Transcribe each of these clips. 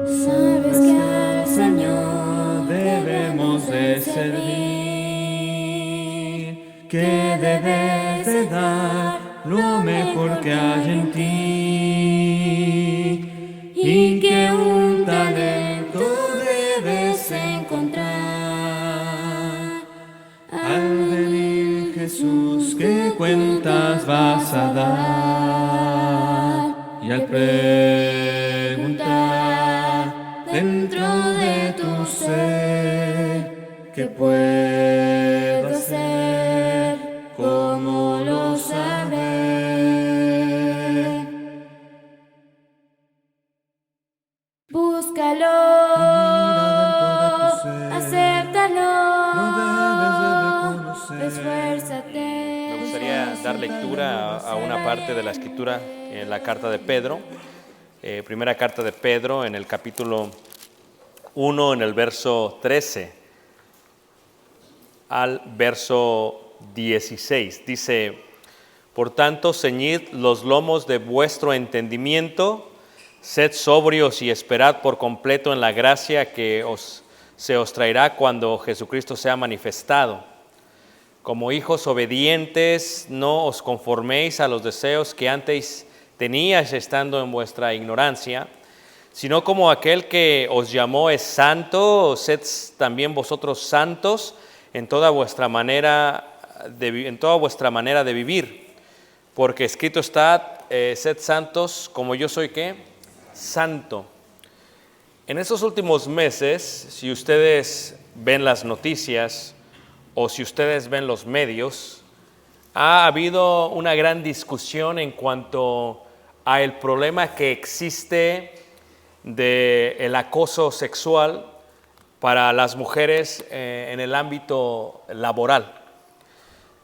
Sabes que al Señor debemos de servir, que debes de dar lo mejor que hay en ti, y que un talento debes encontrar. Al venir Jesús, ¿qué cuentas vas a dar? Y al preguntar dentro de tu ser, ¿qué puedo hacer? ¿Cómo lo sabré? Búscalo, acéptalo, esfuérzate. Me gustaría dar lectura a una parte de la Escritura en la carta de Pedro, primera carta de Pedro, en el capítulo 1, en el verso 13 al verso 16. Dice: por tanto, ceñid los lomos de vuestro entendimiento, sed sobrios y esperad por completo en la gracia que se os traerá cuando Jesucristo sea manifestado. Como hijos obedientes, no os conforméis a los deseos que antes teníais estando en vuestra ignorancia, sino como aquel que os llamó es santo, sed también vosotros santos en toda vuestra manera de vivir. Porque escrito está, sed santos como yo soy, ¿qué? Santo. En estos últimos meses, si ustedes ven las noticias o si ustedes ven los medios, ha habido una gran discusión en cuanto a el problema que existe del acoso sexual para las mujeres en el ámbito laboral.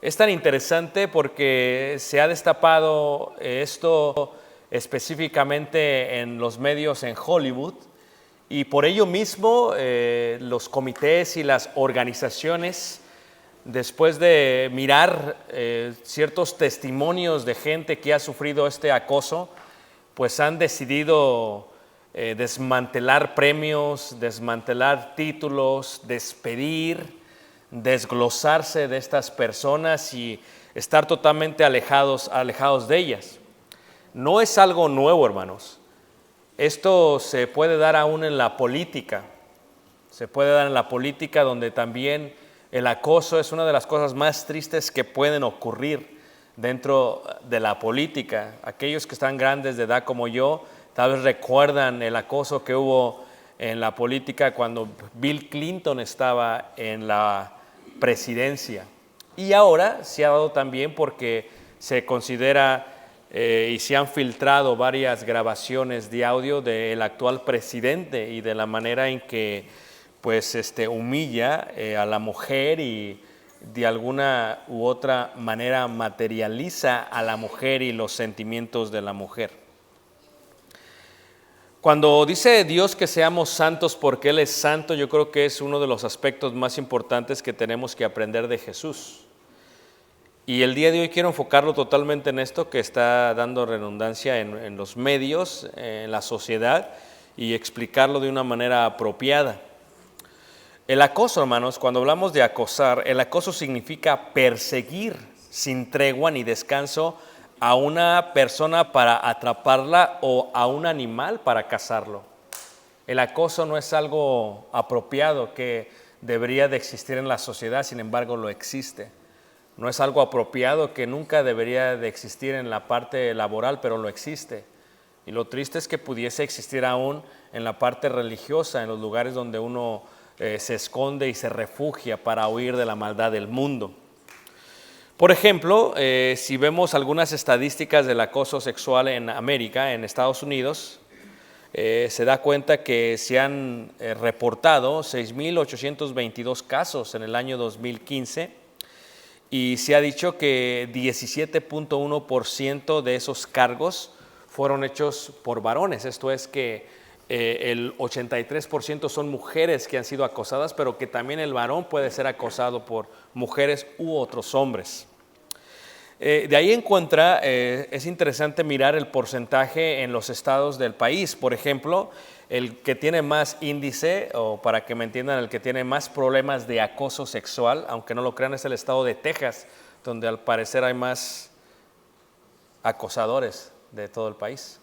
Es tan interesante porque se ha destapado esto específicamente en los medios en Hollywood, y por ello mismo los comités y las organizaciones, después de mirar ciertos testimonios de gente que ha sufrido este acoso, pues han decidido desmantelar premios, desmantelar títulos, despedir, desglosarse de estas personas y estar totalmente alejados de ellas. No es algo nuevo, hermanos. Esto se puede dar aún en la política. Se puede dar en la política, donde también el acoso es una de las cosas más tristes que pueden ocurrir dentro de la política. Aquellos que están grandes de edad como yo, tal vez recuerdan el acoso que hubo en la política cuando Bill Clinton estaba en la presidencia. Y ahora se ha dado también porque se considera y se han filtrado varias grabaciones de audio del actual presidente y de la manera en que pues humilla a la mujer y de alguna u otra manera materializa a la mujer y los sentimientos de la mujer. Cuando dice Dios que seamos santos porque Él es santo, yo creo que es uno de los aspectos más importantes que tenemos que aprender de Jesús. Y el día de hoy quiero enfocarlo totalmente en esto que está dando redundancia en los medios, en la sociedad, y explicarlo de una manera apropiada. El acoso, hermanos, cuando hablamos de acosar, el acoso significa perseguir sin tregua ni descanso a una persona para atraparla o a un animal para cazarlo. El acoso no es algo apropiado que debería de existir en la sociedad, sin embargo lo existe. No es algo apropiado que nunca debería de existir en la parte laboral, pero lo existe. Y lo triste es que pudiese existir aún en la parte religiosa, en los lugares donde uno se esconde y se refugia para huir de la maldad del mundo. Por ejemplo, si vemos algunas estadísticas del acoso sexual en América, en Estados Unidos, se da cuenta que se han reportado 6,822 casos en el año 2015 y se ha dicho que 17.1% de esos cargos fueron hechos por varones. Esto es que el 83% son mujeres que han sido acosadas, pero que también el varón puede ser acosado por mujeres u otros hombres. De ahí es interesante mirar el porcentaje en los estados del país. Por ejemplo, el que tiene más índice, o para que me entiendan, el que tiene más problemas de acoso sexual, aunque no lo crean, es el estado de Texas, donde al parecer hay más acosadores de todo el país.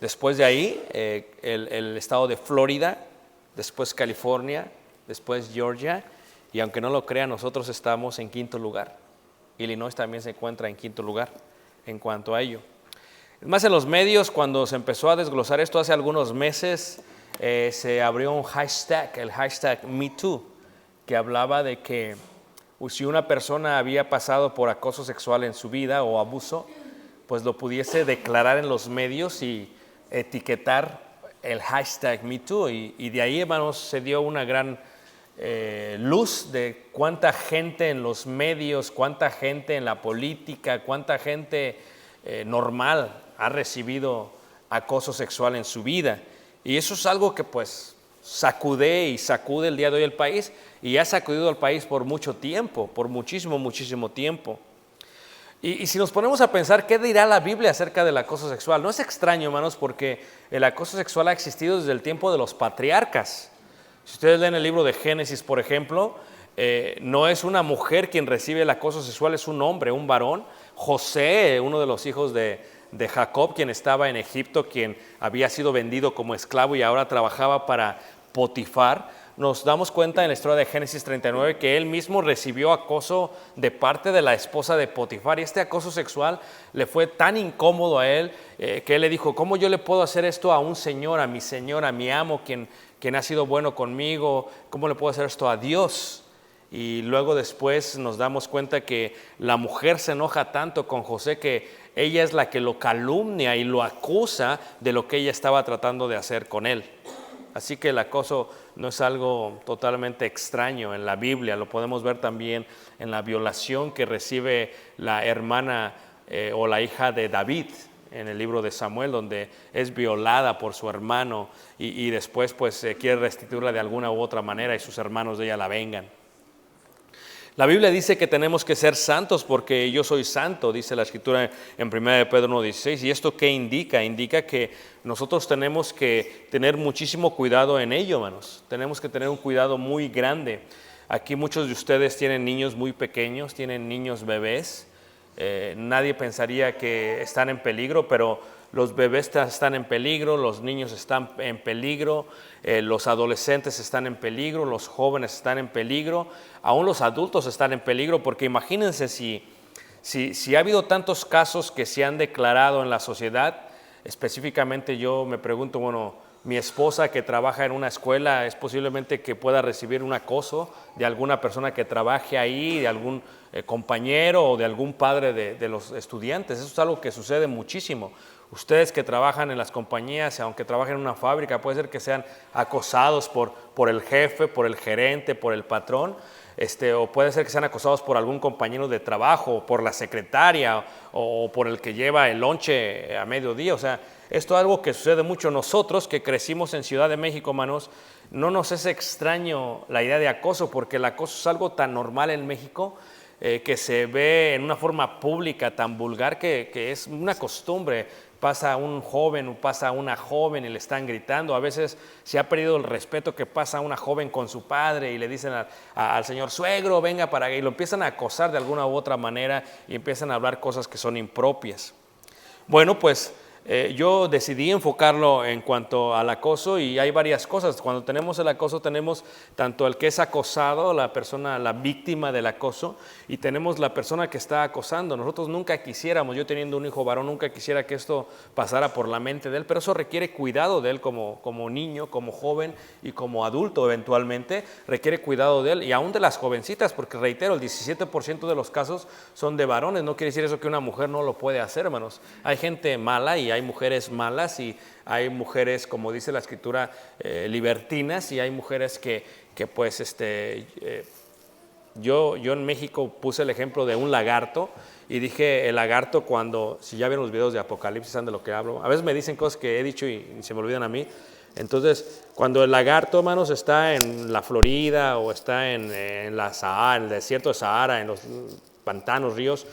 Después de ahí, el estado de Florida, después California, después Georgia, y aunque no lo crean, nosotros estamos en quinto lugar. Illinois también se encuentra en quinto lugar en cuanto a ello. Es más, en los medios, cuando se empezó a desglosar esto hace algunos meses, se abrió un hashtag, el hashtag MeToo, que hablaba de que si una persona había pasado por acoso sexual en su vida o abuso, pues lo pudiese declarar en los medios y etiquetar el hashtag MeToo. Y de ahí, hermanos, se dio una gran luz de cuánta gente en los medios, cuánta gente en la política, cuánta gente normal ha recibido acoso sexual en su vida. Y eso es algo que pues sacude el día de hoy el país, y ha sacudido al país por mucho tiempo, por muchísimo tiempo. Y si nos ponemos a pensar, ¿qué dirá la Biblia acerca del acoso sexual? No es extraño, hermanos, porque el acoso sexual ha existido desde el tiempo de los patriarcas. Si ustedes leen el libro de Génesis, por ejemplo, no es una mujer quien recibe el acoso sexual, es un hombre, un varón. José, uno de los hijos de Jacob, quien estaba en Egipto, quien había sido vendido como esclavo y ahora trabajaba para Potifar, nos damos cuenta en la historia de Génesis 39 que él mismo recibió acoso de parte de la esposa de Potifar, y este acoso sexual le fue tan incómodo a él que él le dijo: ¿cómo yo le puedo hacer esto a un señor, a mi amo, quien ha sido bueno conmigo? ¿Cómo le puedo hacer esto a Dios? Y luego después nos damos cuenta que la mujer se enoja tanto con José que ella es la que lo calumnia y lo acusa de lo que ella estaba tratando de hacer con él. Así que el acoso no es algo totalmente extraño en la Biblia. Lo podemos ver también en la violación que recibe la hermana o la hija de David en el libro de Samuel, donde es violada por su hermano y después pues quiere restituirla de alguna u otra manera y sus hermanos de ella la vengan. La Biblia dice que tenemos que ser santos porque yo soy santo, dice la Escritura en 1 de Pedro 1:16. ¿Y esto qué indica? Indica que nosotros tenemos que tener muchísimo cuidado en ello, hermanos. Tenemos que tener un cuidado muy grande. Aquí muchos de ustedes tienen niños muy pequeños, tienen niños bebés. Nadie pensaría que están en peligro, pero los bebés están en peligro, los niños están en peligro, los adolescentes están en peligro, los jóvenes están en peligro, aún los adultos están en peligro, porque imagínense si ha habido tantos casos que se han declarado en la sociedad. Específicamente yo me pregunto, bueno, mi esposa que trabaja en una escuela, es posiblemente que pueda recibir un acoso de alguna persona que trabaje ahí, de algún compañero o de algún padre de los estudiantes. Eso es algo que sucede muchísimo. Ustedes que trabajan en las compañías, aunque trabajen en una fábrica, puede ser que sean acosados por el jefe, por el gerente, por el patrón, o puede ser que sean acosados por algún compañero de trabajo, por la secretaria o por el que lleva el lonche a mediodía. O sea, esto es algo que sucede mucho. Nosotros que crecimos en Ciudad de México, hermanos, no nos es extraño la idea de acoso, porque el acoso es algo tan normal en México, que se ve en una forma pública tan vulgar que es una costumbre. Pasa un joven o pasa una joven y le están gritando. A veces se ha perdido el respeto que pasa una joven con su padre y le dicen al señor: suegro, venga para acá, y lo empiezan a acosar de alguna u otra manera y empiezan a hablar cosas que son impropias. Bueno, pues yo decidí enfocarlo en cuanto al acoso, y hay varias cosas. Cuando tenemos el acoso, tenemos tanto el que es acosado, la persona, la víctima del acoso, y tenemos la persona que está acosando. Nosotros nunca quisiéramos, yo teniendo un hijo varón, nunca quisiera que esto pasara por la mente de él, pero eso requiere cuidado de él como niño, como joven y como adulto eventualmente, requiere cuidado de él, y aún de las jovencitas, porque reitero, el 17% de los casos son de varones. No quiere decir eso que una mujer no lo puede hacer, hermanos. Hay gente mala y hay mujeres malas, y hay mujeres, como dice la Escritura, libertinas, y hay mujeres que pues yo en México puse el ejemplo de un lagarto y dije: el lagarto, cuando, si ya vieron los videos de Apocalipsis, saben de lo que hablo. A veces me dicen cosas que he dicho y se me olvidan a mí. Entonces, cuando el lagarto, hermanos, está en la Florida o está en el desierto de Sahara, en los pantanos, ríos,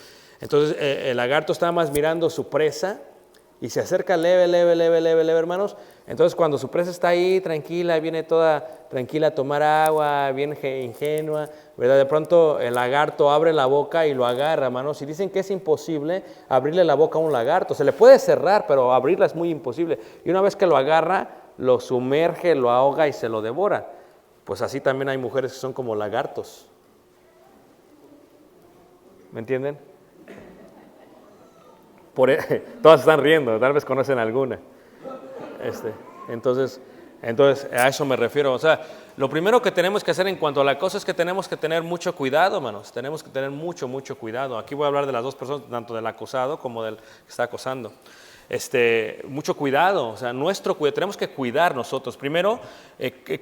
Entonces el lagarto está más mirando su presa y se acerca leve, hermanos. Entonces cuando su presa está ahí tranquila, viene toda tranquila a tomar agua, bien ingenua, ¿verdad? De pronto el lagarto abre la boca y lo agarra, hermanos. Y dicen que es imposible abrirle la boca a un lagarto. Se le puede cerrar, pero abrirla es muy imposible. Y una vez que lo agarra, lo sumerge, lo ahoga y se lo devora. Pues así también hay mujeres que son como lagartos. ¿Me entienden? Todas están riendo, tal vez conocen alguna. Entonces a eso me refiero. O sea, lo primero que tenemos que hacer en cuanto a la cosa es que tenemos que tener mucho cuidado, hermanos. Tenemos que tener mucho cuidado. Aquí voy a hablar de las dos personas, tanto del acusado como del que está acosando. Mucho cuidado, o sea, tenemos que cuidar nosotros. Primero,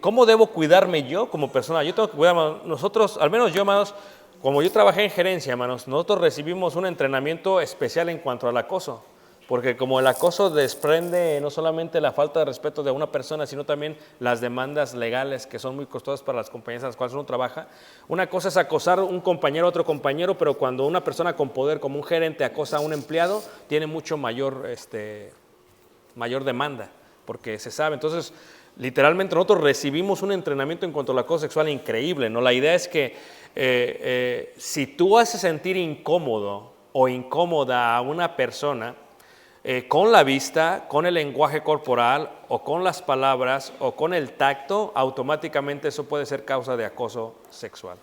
¿cómo debo cuidarme yo como persona? Yo tengo que cuidar, nosotros, al menos yo, hermanos, como yo trabajé en gerencia, hermanos, nosotros recibimos un entrenamiento especial en cuanto al acoso. Porque como el acoso desprende no solamente la falta de respeto de una persona, sino también las demandas legales que son muy costosas para las compañías en las cuales uno trabaja. Una cosa es acosar a un compañero a otro compañero, pero cuando una persona con poder como un gerente acosa a un empleado, tiene mucho mayor demanda, porque se sabe. Entonces, literalmente nosotros recibimos un entrenamiento en cuanto al acoso sexual increíble, ¿no? La idea es que si tú haces sentir incómodo o incómoda a una persona, con la vista, con el lenguaje corporal o con las palabras o con el tacto, automáticamente eso puede ser causa de acoso sexual.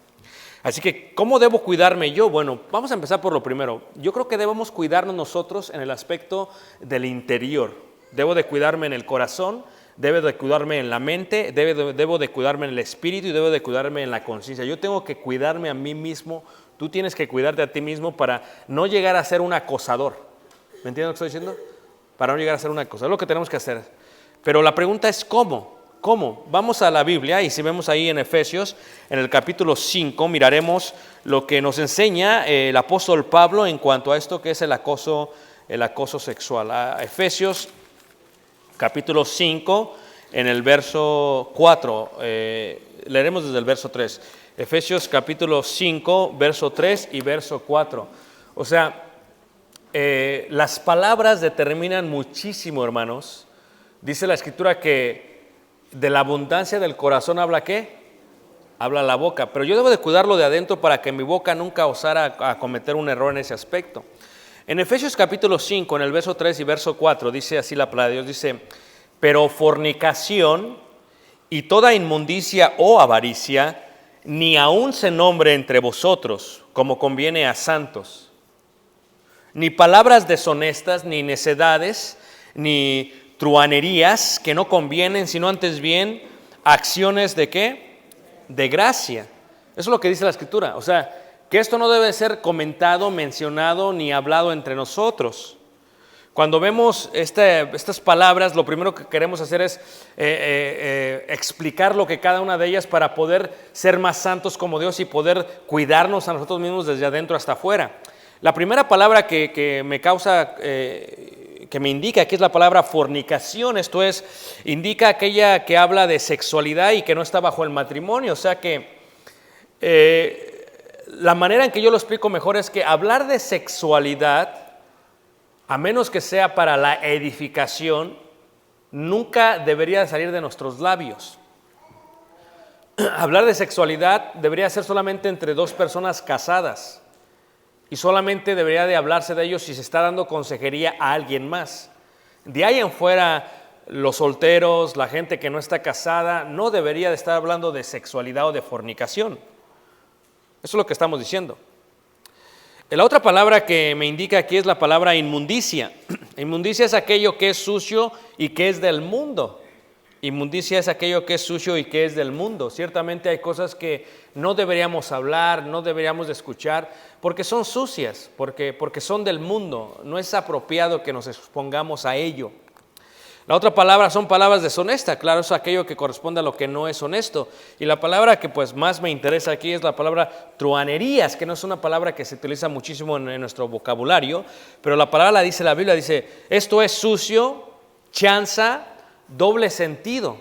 Así que, ¿cómo debo cuidarme yo? Bueno, vamos a empezar por lo primero. Yo creo que debemos cuidarnos nosotros en el aspecto del interior. Debo de cuidarme en el corazón, debo de cuidarme en la mente, debo de cuidarme en el espíritu y debo de cuidarme en la conciencia. Yo tengo que cuidarme a mí mismo, tú tienes que cuidarte a ti mismo para no llegar a ser un acosador. ¿Me entienden lo que estoy diciendo? Para no llegar a ser una cosa, es lo que tenemos que hacer. Pero la pregunta es ¿cómo? ¿Cómo? Vamos a la Biblia y si vemos ahí en Efesios, en el capítulo 5, miraremos lo que nos enseña el apóstol Pablo en cuanto a esto que es el acoso sexual. A Efesios, capítulo 5, en el verso 4, leeremos desde el verso 3. Efesios capítulo 5, verso 3 y verso 4. O sea, las palabras determinan muchísimo, hermanos. Dice la Escritura que de la abundancia del corazón habla ¿qué? Habla la boca. Pero yo debo de cuidarlo de adentro para que mi boca nunca osara a cometer un error en ese aspecto. En Efesios capítulo 5, en el verso 3 y verso 4, dice así la palabra de Dios, dice: pero fornicación y toda inmundicia o avaricia, ni aun se nombre entre vosotros, como conviene a santos. Ni palabras deshonestas, ni necedades, ni truhanerías que no convienen, sino antes bien acciones de ¿qué? De gracia. Eso es lo que dice la Escritura. O sea, que esto no debe ser comentado, mencionado, ni hablado entre nosotros. Cuando vemos estas palabras, lo primero que queremos hacer es explicar lo que cada una de ellas para poder ser más santos como Dios y poder cuidarnos a nosotros mismos desde adentro hasta afuera. La primera palabra que me causa, que me indica que es la palabra fornicación, esto es, indica aquella que habla de sexualidad y que no está bajo el matrimonio. O sea que la manera en que yo lo explico mejor es que hablar de sexualidad, a menos que sea para la edificación, nunca debería salir de nuestros labios. Hablar de sexualidad debería ser solamente entre dos personas casadas. Y solamente debería de hablarse de ellos si se está dando consejería a alguien más. De ahí en fuera, los solteros, la gente que no está casada, no debería de estar hablando de sexualidad o de fornicación. Eso es lo que estamos diciendo. La otra palabra que me indica aquí es la palabra inmundicia. Inmundicia es aquello que es sucio y que es del mundo. Inmundicia es aquello que es sucio y que es del mundo. Ciertamente hay cosas que no deberíamos hablar, no deberíamos de escuchar, porque son sucias, porque son del mundo. No es apropiado que nos expongamos a ello. La otra palabra son palabras deshonestas. Claro, es aquello que corresponde a lo que no es honesto. Y la palabra que pues más me interesa aquí es la palabra truhanerías, que no es una palabra que se utiliza muchísimo en nuestro vocabulario, pero la palabra la dice la Biblia, dice, esto es sucio, chanza, doble sentido.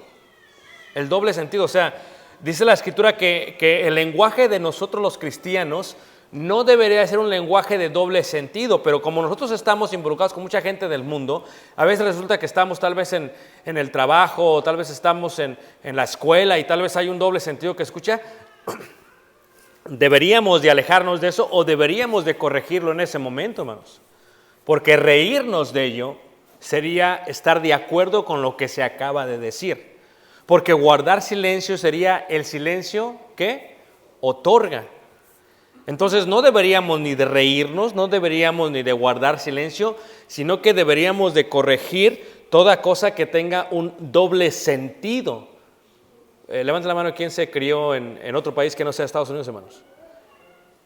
El doble sentido, o sea, dice la Escritura que el lenguaje de nosotros los cristianos no debería ser un lenguaje de doble sentido, pero como nosotros estamos involucrados con mucha gente del mundo, a veces resulta que estamos tal vez en el trabajo, o tal vez estamos en la escuela y tal vez hay un doble sentido que escucha. Deberíamos de alejarnos de eso o deberíamos de corregirlo en ese momento, hermanos. Porque reírnos de ello sería estar de acuerdo con lo que se acaba de decir. Porque guardar silencio sería el silencio que otorga. Entonces no deberíamos ni de reírnos, no deberíamos ni de guardar silencio, sino que deberíamos de corregir toda cosa que tenga un doble sentido. Levanta la mano quien se crió en otro país que no sea Estados Unidos, hermanos.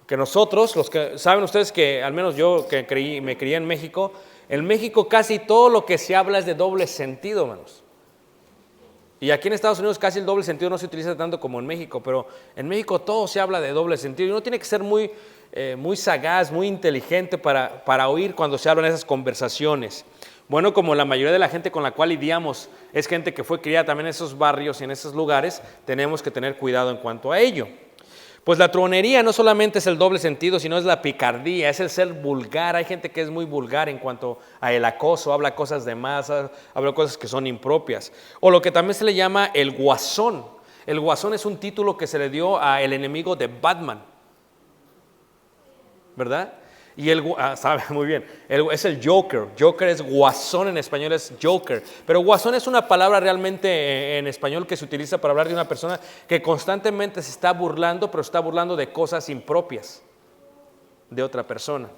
Que nosotros, los que saben ustedes que al menos yo que me crié en México casi todo lo que se habla es de doble sentido, hermanos. Y aquí en Estados Unidos casi el doble sentido no se utiliza tanto como en México, pero en México todo se habla de doble sentido. Y uno tiene que ser muy sagaz, muy inteligente para oír cuando se hablan esas conversaciones. Bueno, como la mayoría de la gente con la cual lidiamos es gente que fue criada también en esos barrios y en esos lugares, tenemos que tener cuidado en cuanto a ello. Pues la truanería no solamente es el doble sentido, sino es la picardía, es el ser vulgar. Hay gente que es muy vulgar en cuanto a el acoso, habla cosas de más, habla cosas que son impropias. O lo que también se le llama el guasón. El guasón es un título que se le dio al enemigo de Batman, ¿verdad? Y sabe muy bien, es el Joker. Joker es guasón, en español es Joker. Pero guasón es una palabra realmente en español que se utiliza para hablar de una persona que constantemente se está burlando, pero está burlando de cosas impropias de otra persona.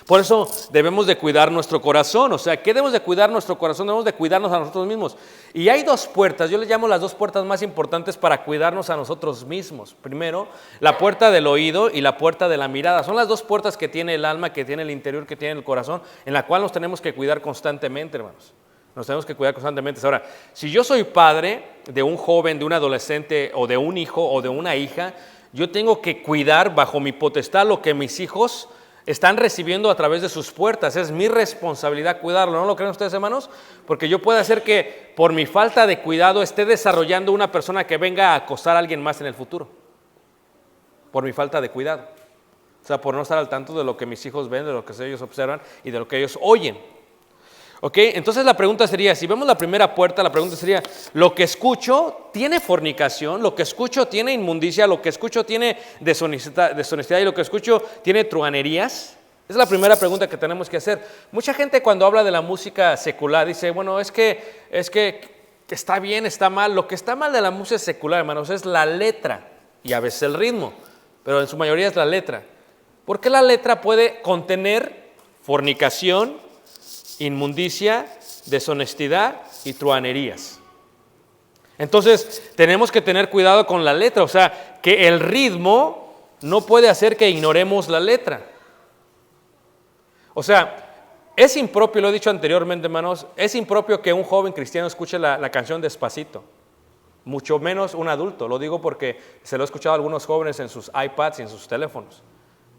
Por eso debemos de cuidar nuestro corazón. O sea, ¿qué debemos de cuidar nuestro corazón? Debemos de cuidarnos a nosotros mismos. Y hay dos puertas, yo les llamo las dos puertas más importantes para cuidarnos a nosotros mismos. Primero, la puerta del oído y la puerta de la mirada. Son las dos puertas que tiene el alma, que tiene el interior, que tiene el corazón, en la cual nos tenemos que cuidar constantemente, hermanos. Nos tenemos que cuidar constantemente. Ahora, si yo soy padre de un joven, de un adolescente, o de un hijo, o de una hija, yo tengo que cuidar bajo mi potestad lo que mis hijos están recibiendo a través de sus puertas. Es mi responsabilidad cuidarlo, ¿no lo creen ustedes, hermanos? Porque yo puedo hacer que por mi falta de cuidado esté desarrollando una persona que venga a acosar a alguien más en el futuro. Por mi falta de cuidado. O sea, por no estar al tanto de lo que mis hijos ven, de lo que ellos observan y de lo que ellos oyen. ¿Ok? Entonces la pregunta sería, si vemos la primera puerta, la pregunta sería, ¿lo que escucho tiene fornicación? ¿Lo que escucho tiene inmundicia? ¿Lo que escucho tiene deshonestidad? ¿Y lo que escucho tiene truanerías? Esa es la primera pregunta que tenemos que hacer. Mucha gente cuando habla de la música secular dice, bueno, es que está bien, está mal. Lo que está mal de la música secular, hermanos, es la letra y a veces el ritmo, pero en su mayoría es la letra. Porque la letra puede contener fornicación, inmundicia, deshonestidad y truanerías. Entonces, tenemos que tener cuidado con la letra, o sea, que el ritmo no puede hacer que ignoremos la letra. O sea, es impropio, lo he dicho anteriormente, hermanos, es impropio que un joven cristiano escuche la canción Despacito, mucho menos un adulto. Lo digo porque se lo he escuchado a algunos jóvenes en sus iPads y en sus teléfonos.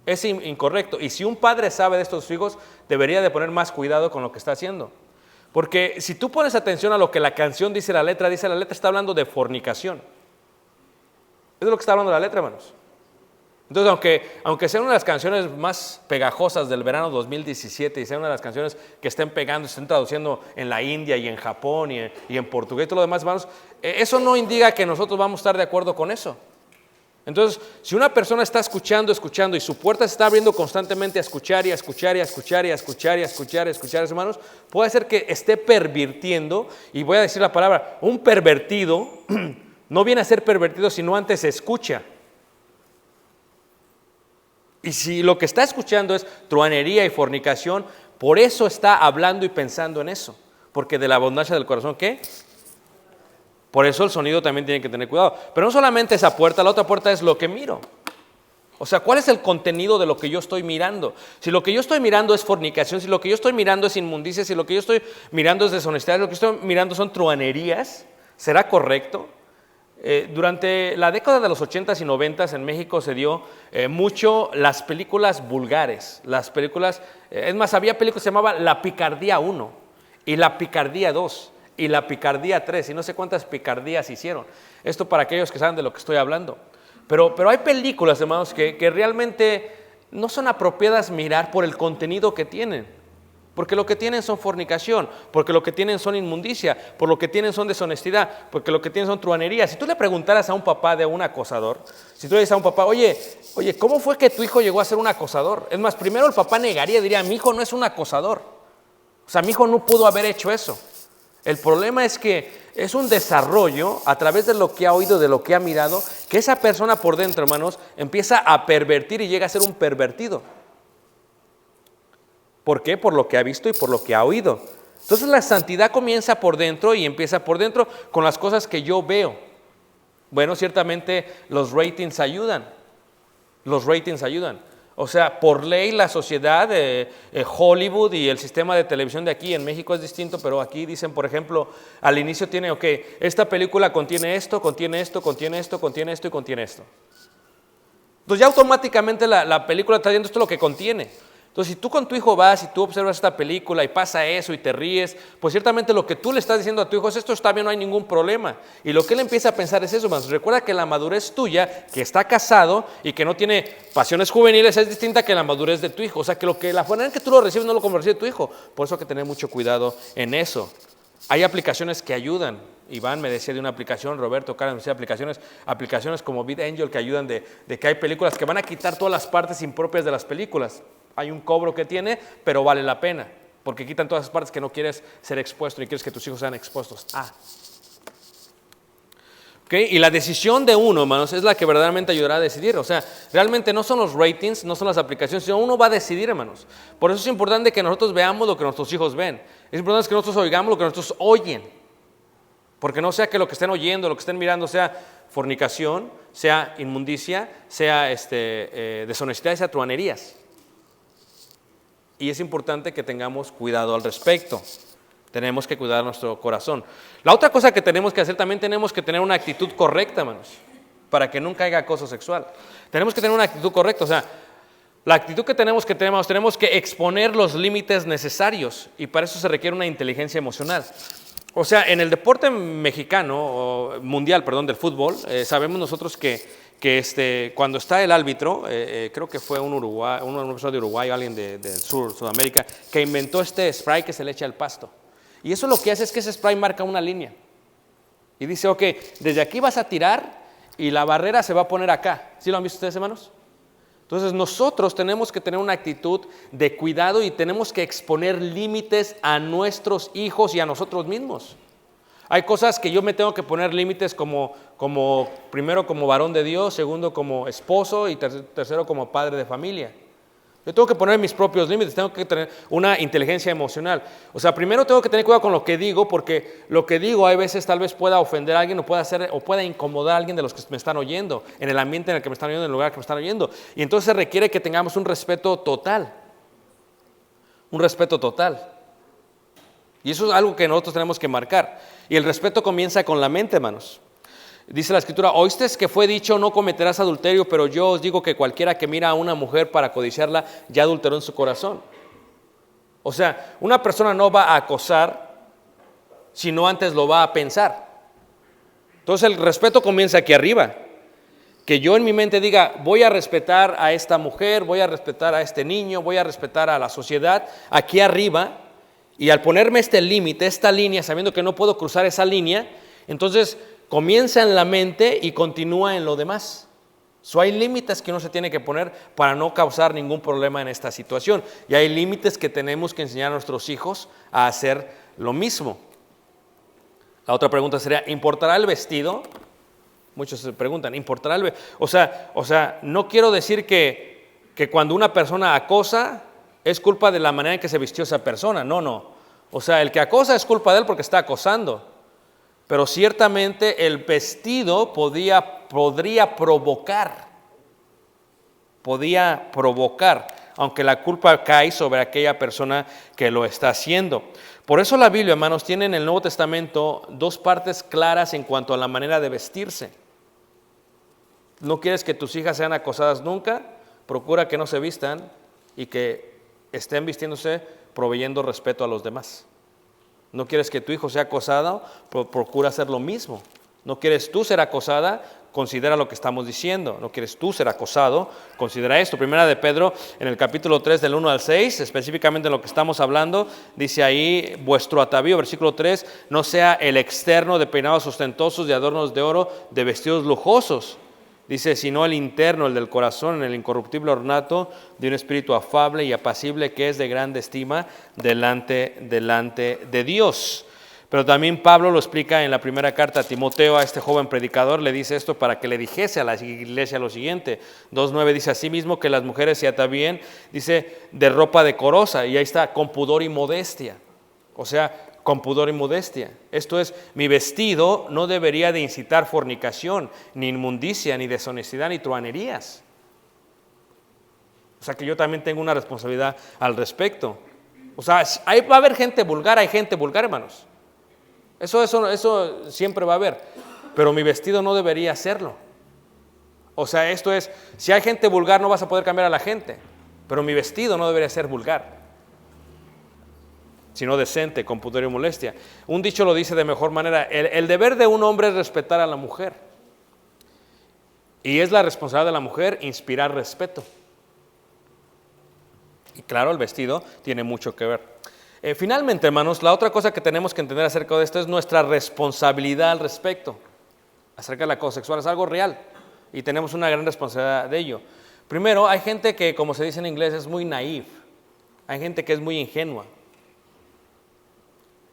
Es incorrecto. Y si un padre sabe de estos hijos, debería de poner más cuidado con lo que está haciendo. Porque si tú pones atención a lo que la canción dice la letra está hablando de fornicación. Eso es lo que está hablando la letra, hermanos. Entonces, aunque sea una de las canciones más pegajosas del verano 2017 y sea una de las canciones que estén pegando, estén traduciendo en la India y en Japón y en portugués y todo lo demás, hermanos, eso no indica que nosotros vamos a estar de acuerdo con eso. Entonces, si una persona está escuchando y su puerta se está abriendo constantemente a escuchar, hermanos, puede ser que esté pervirtiendo, y voy a decir la palabra, un pervertido no viene a ser pervertido sino antes escucha. Y si lo que está escuchando es truanería y fornicación, por eso está hablando y pensando en eso, porque de la abundancia del corazón, ¿qué? Por eso el sonido también tiene que tener cuidado. Pero no solamente esa puerta, la otra puerta es lo que miro. O sea, ¿cuál es el contenido de lo que yo estoy mirando? Si lo que yo estoy mirando es fornicación, si lo que yo estoy mirando es inmundicia, si lo que yo estoy mirando es deshonestidad, si lo que estoy mirando son truanerías, ¿será correcto? Durante la década de los 80s y 90s en México se dio mucho las películas vulgares. Las películas, es más, había películas que se llamaban La Picardía 1 y La Picardía 2. Y la picardía 3, y no sé cuántas picardías hicieron. Esto para aquellos que saben de lo que estoy hablando. Pero hay películas, hermanos, que realmente no son apropiadas mirar por el contenido que tienen. Porque lo que tienen son fornicación, porque lo que tienen son inmundicia, por lo que tienen son deshonestidad, porque lo que tienen son truanería. Si tú le preguntaras a un papá de un acosador, si tú le dices a un papá, oye, ¿cómo fue que tu hijo llegó a ser un acosador? Es más, primero el papá negaría, diría, mi hijo no es un acosador. O sea, mi hijo no pudo haber hecho eso. El problema es que es un desarrollo a través de lo que ha oído, de lo que ha mirado, que esa persona por dentro, hermanos, empieza a pervertir y llega a ser un pervertido. ¿Por qué? Por lo que ha visto y por lo que ha oído. Entonces la santidad comienza por dentro y empieza por dentro con las cosas que yo veo. Bueno, ciertamente los ratings ayudan. Los ratings ayudan. O sea, por ley la sociedad, Hollywood y el sistema de televisión de aquí en México es distinto, pero aquí dicen, por ejemplo, al inicio tiene, esta película contiene esto, contiene esto, contiene esto, contiene esto y contiene esto. Entonces ya automáticamente la película está diciendo esto es lo que contiene. Entonces, si tú con tu hijo vas y tú observas esta película y pasa eso y te ríes, pues ciertamente lo que tú le estás diciendo a tu hijo es esto está bien, no hay ningún problema. Y lo que él empieza a pensar es eso, hermanos. Recuerda que la madurez tuya, que está casado y que no tiene pasiones juveniles, es distinta que la madurez de tu hijo. O sea, que la forma en que tú lo recibes no lo como recibe tu hijo. Por eso hay que tener mucho cuidado en eso. Hay aplicaciones que ayudan. Iván me decía de una aplicación, Roberto Karen me decía aplicaciones como VidAngel que ayudan de que hay películas que van a quitar todas las partes impropias de las películas. Hay un cobro que tiene, pero vale la pena, porque quitan todas las partes que no quieres ser expuesto y quieres que tus hijos sean expuestos. Y la decisión de uno, hermanos, es la que verdaderamente ayudará a decidir. O sea, realmente no son los ratings, no son las aplicaciones, sino uno va a decidir, hermanos. Por eso es importante que nosotros veamos lo que nuestros hijos ven. Es importante que nosotros oigamos lo que nuestros oyen. Porque no sea que lo que estén oyendo, lo que estén mirando sea fornicación, sea inmundicia, sea deshonestidad, sea truanerías. Y es importante que tengamos cuidado al respecto. Tenemos que cuidar nuestro corazón. La otra cosa que tenemos que hacer, también tenemos que tener una actitud correcta, hermanos, para que nunca haya acoso sexual. Tenemos que tener una actitud correcta, o sea, la actitud que tenemos que exponer los límites necesarios y para eso se requiere una inteligencia emocional. O sea, en el deporte mexicano, o mundial, perdón, del fútbol, sabemos nosotros que cuando está el árbitro, creo que fue un profesor de Uruguay, alguien del Sudamérica, que inventó este spray que se le echa al pasto. Y eso lo que hace es que ese spray marca una línea. Y dice, desde aquí vas a tirar y la barrera se va a poner acá. ¿Sí lo han visto ustedes, hermanos? Entonces nosotros tenemos que tener una actitud de cuidado y tenemos que exponer límites a nuestros hijos y a nosotros mismos. Hay cosas que yo me tengo que poner límites como primero como varón de Dios, segundo como esposo y tercero como padre de familia. Yo tengo que poner mis propios límites, tengo que tener una inteligencia emocional. O sea, primero tengo que tener cuidado con lo que digo, porque lo que digo hay veces tal vez pueda ofender a alguien o pueda incomodar a alguien de los que me están oyendo, en el ambiente en el que me están oyendo, en el lugar que me están oyendo. Y entonces se requiere que tengamos un respeto total. Un respeto total. Y eso es algo que nosotros tenemos que marcar. Y el respeto comienza con la mente, hermanos. Dice la Escritura, oíste que fue dicho, no cometerás adulterio, pero yo os digo que cualquiera que mira a una mujer para codiciarla, ya adulteró en su corazón. O sea, una persona no va a acosar, sino antes lo va a pensar. Entonces el respeto comienza aquí arriba. Que yo en mi mente diga, voy a respetar a esta mujer, voy a respetar a este niño, voy a respetar a la sociedad, aquí arriba. Y al ponerme este límite, esta línea, sabiendo que no puedo cruzar esa línea, entonces comienza en la mente y continúa en lo demás. Hay límites que uno se tiene que poner para no causar ningún problema en esta situación. Y hay límites que tenemos que enseñar a nuestros hijos a hacer lo mismo. La otra pregunta sería, ¿importará el vestido? Muchos se preguntan, ¿importará el vestido? O sea, no quiero decir que cuando una persona acosa es culpa de la manera en que se vistió esa persona. No. O sea, el que acosa es culpa de él porque está acosando. Pero ciertamente el vestido podría provocar, aunque la culpa cae sobre aquella persona que lo está haciendo. Por eso la Biblia, hermanos, tiene en el Nuevo Testamento dos partes claras en cuanto a la manera de vestirse. ¿No quieres que tus hijas sean acosadas nunca? Procura que no se vistan y que estén vistiéndose proveyendo respeto a los demás. ¿No quieres que tu hijo sea acosado? Procura hacer lo mismo. ¿No quieres tú ser acosada? considera lo que estamos diciendo. No quieres tú ser acosado, considera esto. Primera de Pedro, en el capítulo 3, del 1 al 6, específicamente en lo que estamos hablando, dice ahí, vuestro atavío, versículo 3, no sea el externo de peinados ostentosos, de adornos de oro, de vestidos lujosos. Dice, sino el interno, el del corazón, en el incorruptible ornato de un espíritu afable y apacible que es de grande estima delante de Dios. Pero también Pablo lo explica en la primera carta a Timoteo, a este joven predicador, le dice esto para que le dijese a la iglesia lo siguiente. 2:9 dice, asimismo que las mujeres se atavíen, dice, de ropa decorosa, y ahí está, con pudor y modestia. O sea, con pudor y modestia. Esto es, mi vestido no debería de incitar fornicación, ni inmundicia, ni deshonestidad, ni truhanerías. O sea que yo también tengo una responsabilidad al respecto. O sea, ahí va a haber gente vulgar, hay gente vulgar, hermanos. Eso siempre va a haber, pero mi vestido no debería serlo. O sea, esto es, si hay gente vulgar no vas a poder cambiar a la gente, pero mi vestido no debería ser vulgar, sino decente, con pudor y molestia. Un dicho lo dice de mejor manera, el deber de un hombre es respetar a la mujer, y es la responsabilidad de la mujer inspirar respeto. Y claro, el vestido tiene mucho que ver. Finalmente, hermanos, la otra cosa que tenemos que entender acerca de esto es nuestra responsabilidad al respecto. Acerca del acoso sexual es algo real y tenemos una gran responsabilidad de ello. Primero, hay gente que, como se dice en inglés, es muy naïf. Hay gente que es muy ingenua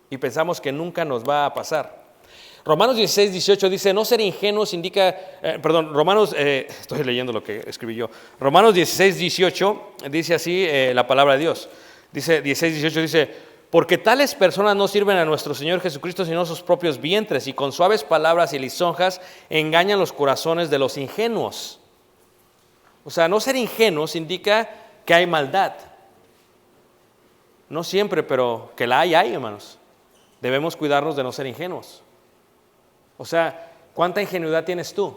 y pensamos que nunca nos va a pasar. Romanos 16:18 dice, no ser ingenuos indica, estoy leyendo lo que escribí yo. Romanos 16:18 dice así la palabra de Dios. Dice 16:18 dice, porque tales personas no sirven a nuestro Señor Jesucristo sino a sus propios vientres, y con suaves palabras y lisonjas engañan los corazones de los ingenuos. O sea, no ser ingenuos indica que hay maldad. No siempre, pero que la hay, hermanos. Debemos cuidarnos de no ser ingenuos. O sea, ¿cuánta ingenuidad tienes tú?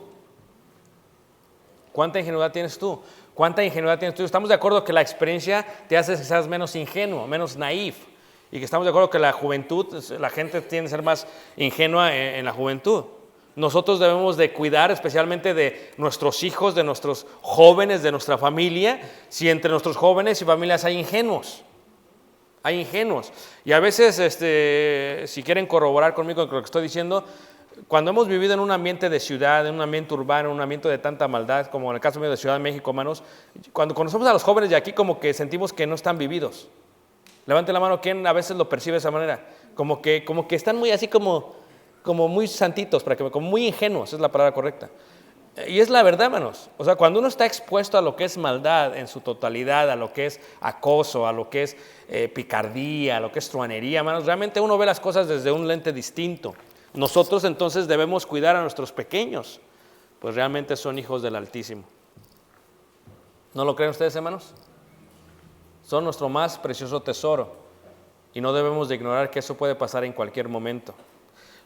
¿Cuánta ingenuidad tienes tú? ¿Cuánta ingenuidad tienes tú? Estamos de acuerdo que la experiencia te hace que seas menos ingenuo, menos naïf. Y que estamos de acuerdo que la juventud, la gente tiende a ser más ingenua en la juventud. Nosotros debemos de cuidar especialmente de nuestros hijos, de nuestros jóvenes, de nuestra familia, si entre nuestros jóvenes y familias hay ingenuos. Hay ingenuos. Y a veces, si quieren corroborar conmigo con lo que estoy diciendo, cuando hemos vivido en un ambiente de ciudad, en un ambiente urbano, en un ambiente de tanta maldad, como en el caso mío de Ciudad de México, hermanos, cuando conocemos a los jóvenes de aquí, como que sentimos que no están vividos. Levante la mano, ¿quién a veces lo percibe de esa manera? Como que están muy así como muy santitos, como muy ingenuos, es la palabra correcta. Y es la verdad, hermanos. O sea, cuando uno está expuesto a lo que es maldad en su totalidad, a lo que es acoso, a lo que es picardía, a lo que es truhanería, hermanos, realmente uno ve las cosas desde un lente distinto. Nosotros entonces debemos cuidar a nuestros pequeños, pues realmente son hijos del Altísimo. ¿No lo creen ustedes, hermanos? Son nuestro más precioso tesoro y no debemos de ignorar que eso puede pasar en cualquier momento.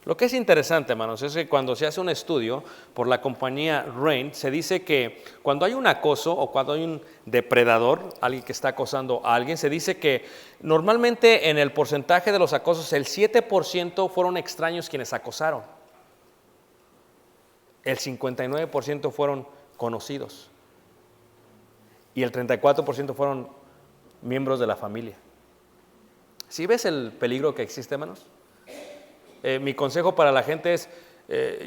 Lo que es interesante, hermanos, es que cuando se hace un estudio por la compañía RAIN, se dice que cuando hay un acoso o cuando hay un depredador, alguien que está acosando a alguien, se dice que normalmente en el porcentaje de los acosos, el 7% fueron extraños quienes acosaron. El 59% fueron conocidos. Y el 34% fueron miembros de la familia. ¿Sí ves el peligro que existe, hermanos? Mi consejo para la gente es,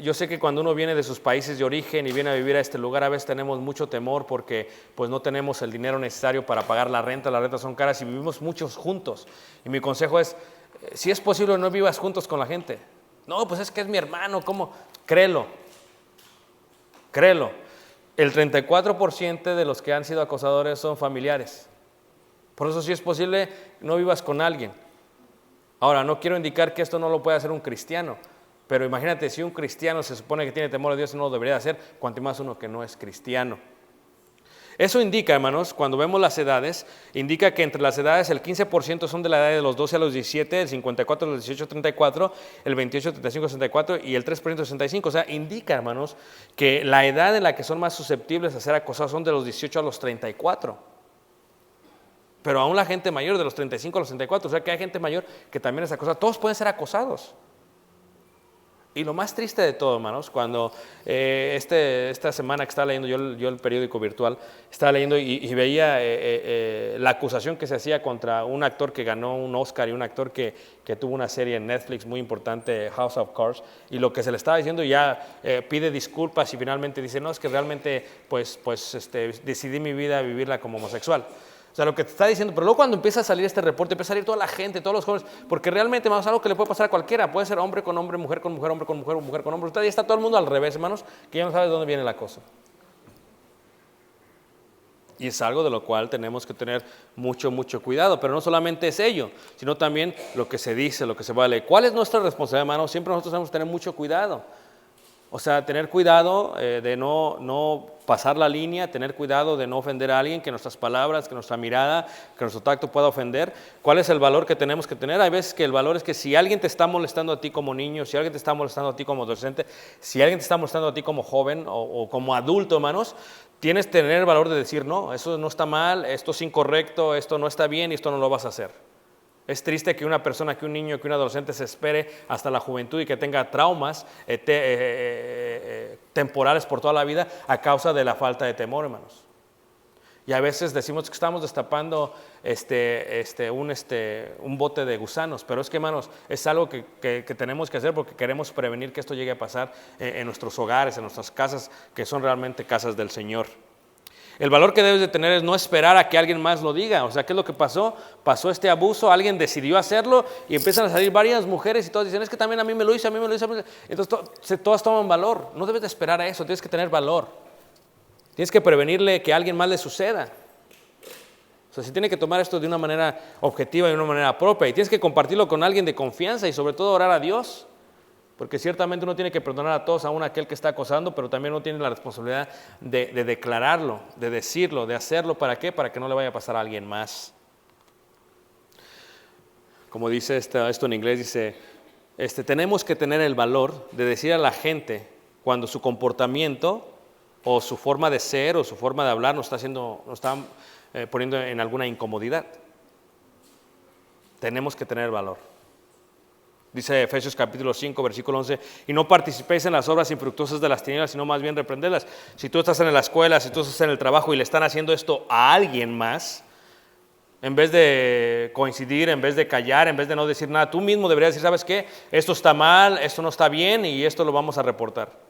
yo sé que cuando uno viene de sus países de origen y viene a vivir a este lugar, a veces tenemos mucho temor porque pues no tenemos el dinero necesario para pagar la renta, las rentas son caras y vivimos muchos juntos. Y mi consejo es, si es posible no vivas juntos con la gente. No, pues es que es mi hermano, ¿cómo? Créelo. El 34% de los que han sido acosadores son familiares. Por eso si es posible, no vivas con alguien. Ahora, no quiero indicar que esto no lo puede hacer un cristiano, pero imagínate, si un cristiano se supone que tiene temor a Dios y no lo debería hacer, cuanto más uno que no es cristiano. Eso indica, hermanos, cuando vemos las edades, indica que entre las edades el 15% son de la edad de los 12 a los 17, el 54 a los 18 a 34, el 28 a 35 a 64 y el 3% a 65. O sea, indica, hermanos, que la edad en la que son más susceptibles a ser acosados son de los 18 a los 34. Pero aún la gente mayor de los 35 a los 34, o sea que hay gente mayor que también es acosada. Todos pueden ser acosados. Y lo más triste de todo, hermanos, cuando esta semana que estaba leyendo yo el periódico virtual, estaba leyendo y veía la acusación que se hacía contra un actor que ganó un Oscar y un actor que tuvo una serie en Netflix muy importante, House of Cards, y lo que se le estaba diciendo ya pide disculpas y finalmente dice, no, es que realmente pues decidí mi vida vivirla como homosexual. O sea, lo que te está diciendo, pero luego cuando empieza a salir este reporte, empieza a salir toda la gente, todos los jóvenes, porque realmente, hermanos, algo que le puede pasar a cualquiera, puede ser hombre con hombre, mujer con mujer, hombre con mujer, mujer con hombre, usted ya está todo el mundo al revés, hermanos, que ya no sabe de dónde viene la cosa. Y es algo de lo cual tenemos que tener mucho cuidado, pero no solamente es ello, sino también lo que se dice, lo que se vale. ¿Cuál es nuestra responsabilidad, hermanos? Siempre nosotros tenemos que tener mucho cuidado. O sea, tener cuidado de no pasar la línea, tener cuidado de no ofender a alguien, que nuestras palabras, que nuestra mirada, que nuestro tacto pueda ofender. ¿Cuál es el valor que tenemos que tener? Hay veces que el valor es que si alguien te está molestando a ti como niño, si alguien te está molestando a ti como adolescente, si alguien te está molestando a ti como joven o como adulto, hermanos, tienes que tener el valor de decir, no, eso no está mal, esto es incorrecto, esto no está bien y esto no lo vas a hacer. Es triste que una persona, que un niño, que un adolescente se espere hasta la juventud y que tenga traumas temporales por toda la vida a causa de la falta de temor, hermanos. Y a veces decimos que estamos destapando un bote de gusanos, pero es que, hermanos, es algo que tenemos que hacer porque queremos prevenir que esto llegue a pasar en nuestros hogares, en nuestras casas, que son realmente casas del Señor. El valor que debes de tener es no esperar a que alguien más lo diga. O sea, ¿qué es lo que pasó? Pasó este abuso, alguien decidió hacerlo y empiezan a salir varias mujeres y todas dicen, es que también a mí me lo hizo, a mí me lo hizo. Entonces todas toman valor. No debes de esperar a eso, tienes que tener valor. Tienes que prevenirle que a alguien más le suceda. O sea, se tiene que tomar esto de una manera objetiva y de una manera propia. Y tienes que compartirlo con alguien de confianza y sobre todo orar a Dios. Porque ciertamente uno tiene que perdonar a todos, aún aquel que está acosando, pero también uno tiene la responsabilidad de declararlo, de decirlo, de hacerlo. ¿Para qué? Para que no le vaya a pasar a alguien más. Como dice esto en inglés, dice, tenemos que tener el valor de decir a la gente cuando su comportamiento o su forma de ser o su forma de hablar nos está poniendo en alguna incomodidad. Tenemos que tener valor. Dice Efesios capítulo 5, versículo 11, y no participéis en las obras infructuosas de las tinieblas, sino más bien reprenderlas. Si tú estás en la escuela, si tú estás en el trabajo y le están haciendo esto a alguien más, en vez de coincidir, en vez de callar, en vez de no decir nada, tú mismo deberías decir, ¿sabes qué? Esto está mal, esto no está bien y esto lo vamos a reportar.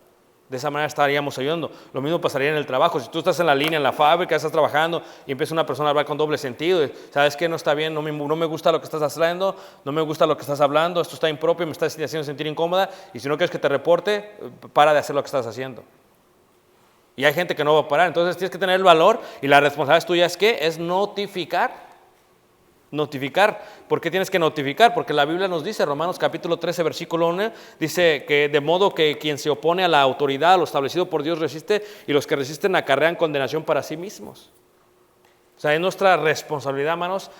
De esa manera estaríamos ayudando. Lo mismo pasaría en el trabajo. Si tú estás en la línea, en la fábrica, estás trabajando y empieza una persona a hablar con doble sentido, ¿sabes qué? No está bien, no me gusta lo que estás haciendo, no me gusta lo que estás hablando, esto está impropio, me está haciendo sentir incómoda y si no quieres que te reporte, para de hacer lo que estás haciendo. Y hay gente que no va a parar, entonces tienes que tener el valor y la responsabilidad tuya es ¿qué? Es notificar. Notificar. ¿Por qué tienes que notificar? Porque la Biblia nos dice, Romanos capítulo 13, versículo 1, dice que de modo que quien se opone a la autoridad, a lo establecido por Dios resiste, y los que resisten acarrean condenación para sí mismos. O sea, es nuestra responsabilidad, hermanos,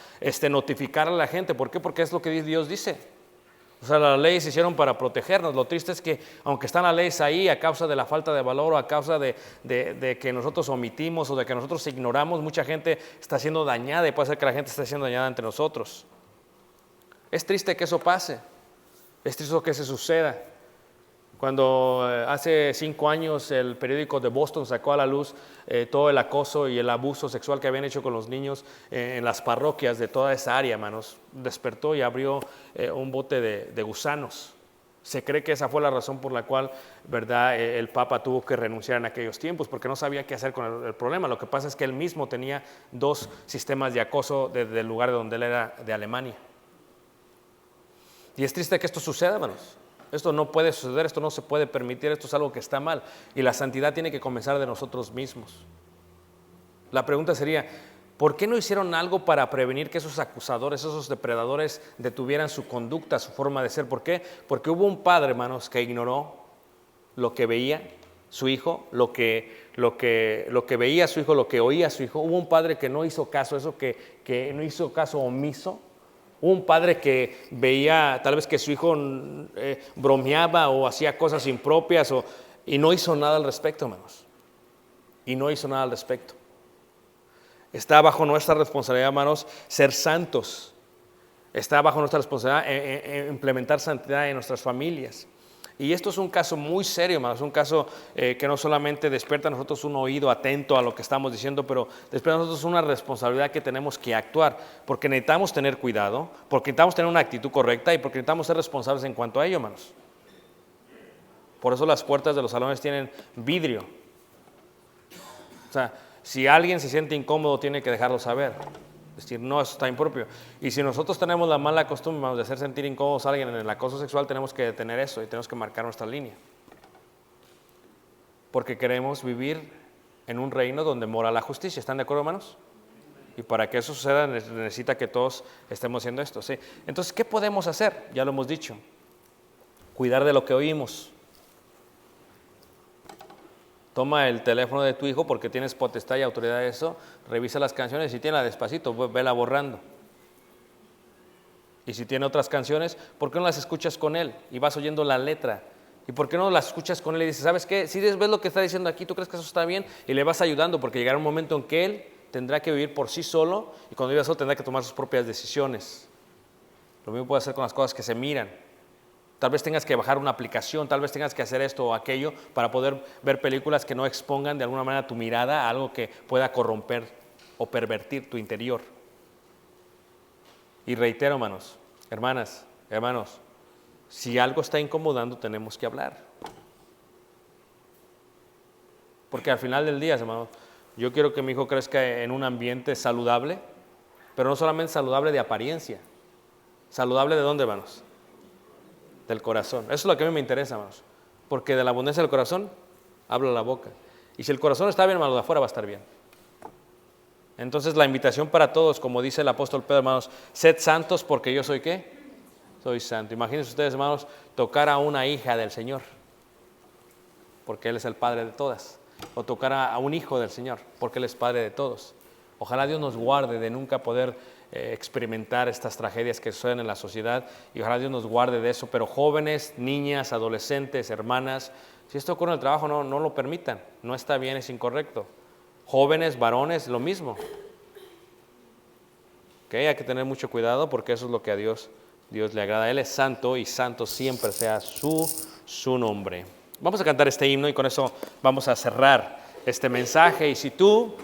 notificar a la gente. ¿Por qué? Porque es lo que Dios dice. O sea, las leyes se hicieron para protegernos. Lo triste es que, aunque están las leyes ahí a causa de la falta de valor o a causa de que nosotros omitimos o de que nosotros ignoramos, mucha gente está siendo dañada y puede ser que la gente esté siendo dañada entre nosotros. Es triste que eso pase. Es triste que eso suceda. Cuando hace 5 años el periódico de Boston sacó a la luz todo el acoso y el abuso sexual que habían hecho con los niños en las parroquias de toda esa área, hermanos, despertó y abrió un bote de gusanos. Se cree que esa fue la razón por la cual, ¿verdad?, el Papa tuvo que renunciar en aquellos tiempos, porque no sabía qué hacer con el problema. Lo que pasa es que él mismo tenía 2 sistemas de acoso desde el lugar de donde él era, de Alemania. Y es triste que esto suceda, hermanos. Esto no puede suceder, esto no se puede permitir, esto es algo que está mal. Y la santidad tiene que comenzar de nosotros mismos. La pregunta sería, ¿por qué no hicieron algo para prevenir que esos acusadores, esos depredadores detuvieran su conducta, su forma de ser? ¿Por qué? Porque hubo un padre, hermanos, que ignoró lo que veía su hijo, lo que veía su hijo, lo que oía su hijo. Hubo un padre que no hizo caso, eso que no hizo caso omiso. Un padre que veía tal vez que su hijo bromeaba o hacía cosas impropias y no hizo nada al respecto, hermanos. Y no hizo nada al respecto. Está bajo nuestra responsabilidad, hermanos, ser santos. Está bajo nuestra responsabilidad implementar santidad en nuestras familias. Y esto es un caso muy serio, hermanos, es un caso que no solamente despierta a nosotros un oído atento a lo que estamos diciendo, pero despierta a nosotros una responsabilidad que tenemos que actuar, porque necesitamos tener cuidado, porque necesitamos tener una actitud correcta y porque necesitamos ser responsables en cuanto a ello, hermanos. Por eso las puertas de los salones tienen vidrio. O sea, si alguien se siente incómodo, tiene que dejarlo saber. Es decir, no, eso está impropio. Y si nosotros tenemos la mala costumbre, hermanos, de hacer sentir incómodos a alguien en el acoso sexual, tenemos que detener eso y tenemos que marcar nuestra línea. Porque queremos vivir en un reino donde mora la justicia. ¿Están de acuerdo, hermanos? Y para que eso suceda, necesita que todos estemos haciendo esto, ¿sí? Entonces, ¿qué podemos hacer? Ya lo hemos dicho. Cuidar de lo que oímos. Toma el teléfono de tu hijo porque tienes potestad y autoridad de eso, revisa las canciones, si tiene despacito, vela borrando. Y si tiene otras canciones, ¿por qué no las escuchas con él? Y vas oyendo la letra. ¿Y por qué no las escuchas con él y dices, ¿sabes qué? Si ves lo que está diciendo aquí, ¿tú crees que eso está bien? Y le vas ayudando porque llegará un momento en que él tendrá que vivir por sí solo y cuando viva solo tendrá que tomar sus propias decisiones. Lo mismo puede hacer con las cosas que se miran. Tal vez tengas que bajar una aplicación, tal vez tengas que hacer esto o aquello para poder ver películas que no expongan de alguna manera tu mirada a algo que pueda corromper o pervertir tu interior. Y reitero, hermanos, hermanos, si algo está incomodando, tenemos que hablar. Porque al final del día, hermanos, yo quiero que mi hijo crezca en un ambiente saludable, pero no solamente saludable de apariencia. ¿Saludable de dónde, hermanos? Del corazón. Eso es lo que a mí me interesa, hermanos. Porque de la abundancia del corazón habla la boca. Y si el corazón está bien, hermanos, de afuera va a estar bien. Entonces la invitación para todos, como dice el apóstol Pedro, hermanos, sed santos porque yo soy ¿qué? Soy santo. Imagínense ustedes, hermanos, tocar a una hija del Señor, porque Él es el Padre de todas. O tocar a un hijo del Señor, porque Él es Padre de todos. Ojalá Dios nos guarde de nunca poder experimentar estas tragedias que suceden en la sociedad y ojalá Dios nos guarde de eso, pero jóvenes, niñas, adolescentes, hermanas, si esto ocurre en el trabajo, no lo permitan, no está bien, es incorrecto. Jóvenes, varones, lo mismo. Hay que tener mucho cuidado porque eso es lo que a Dios le agrada. Él es santo y santo siempre sea su nombre. Vamos a cantar este himno y con eso vamos a cerrar este mensaje. Y si tú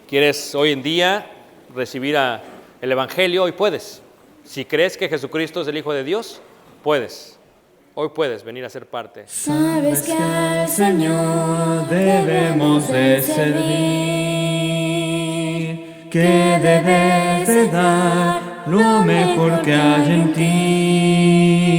quieres hoy en día recibir el Evangelio, hoy puedes. Si crees que Jesucristo es el Hijo de Dios, puedes. Hoy puedes venir a ser parte. Sabes que al Señor debemos de servir, que debes de dar lo mejor que hay en ti.